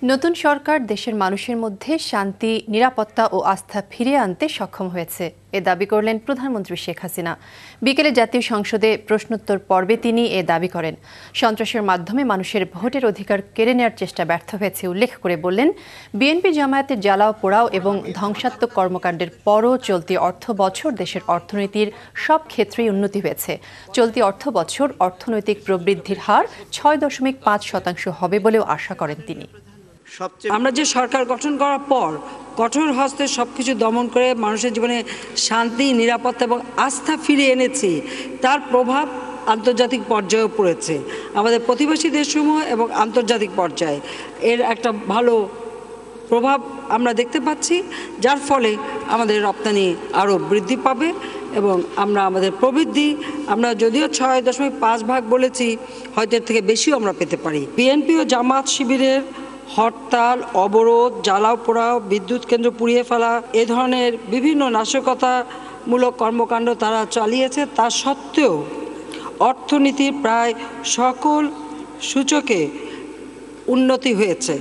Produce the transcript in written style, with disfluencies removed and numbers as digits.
নতুন সরকার দেশের মানুষের মধ্যে শান্তি, নিরাপত্তা ও আস্থা ফিরিয়ে আনতে সক্ষম হয়েছে, এ দাবি করলেন প্রধানমন্ত্রী শেখ হাসিনা। বিকেলে জাতীয় সংসদে প্রশ্নোত্তর পর্বে তিনি এ দাবি করেন। সন্ত্রাসের মাধ্যমে মানুষের ভোটের অধিকার কেড়ে নেওয়ার চেষ্টা ব্যর্থ হয়েছে উল্লেখ করে বললেন, বিএনপি জামায়াতের জ্বালাও পোড়াও এবং ধ্বংসাত্মক কর্মকাণ্ডের পরও চলতি অর্থ বছর দেশের অর্থনীতির সব ক্ষেত্রেই উন্নতি হয়েছে। চলতি অর্থ বছর অর্থনৈতিক প্রবৃদ্ধির হার ৬.৫% হবে বলেও আশা করেন তিনি। আমরা যে সরকার গঠন করার পর কঠোর হস্তে সবকিছু দমন করে মানুষের জীবনে শান্তি, নিরাপত্তা এবং আস্থা ফিরিয়ে এনেছি, তার প্রভাব আন্তর্জাতিক পর্যায়েও পড়েছে। আমাদের প্রতিবেশী দেশসমূহ এবং আন্তর্জাতিক পর্যায়ে এর একটা ভালো প্রভাব আমরা দেখতে পাচ্ছি, যার ফলে আমাদের রপ্তানি আরও বৃদ্ধি পাবে এবং আমাদের প্রবৃদ্ধি আমরা যদিও ৬.৫% বলেছি, হয়তো এর থেকে বেশিও আমরা পেতে পারি। বিএনপি ও জামাত শিবিরের হরতাল, অবরোধ, জ্বালাও পোড়াও, বিদ্যুৎ কেন্দ্র পুড়িয়ে ফেলা, এ ধরনের বিভিন্ন নাশকতামূলক কর্মকাণ্ড তারা চালিয়েছে। তা সত্ত্বেও অর্থনীতির প্রায় সকল সূচকে উন্নতি হয়েছে।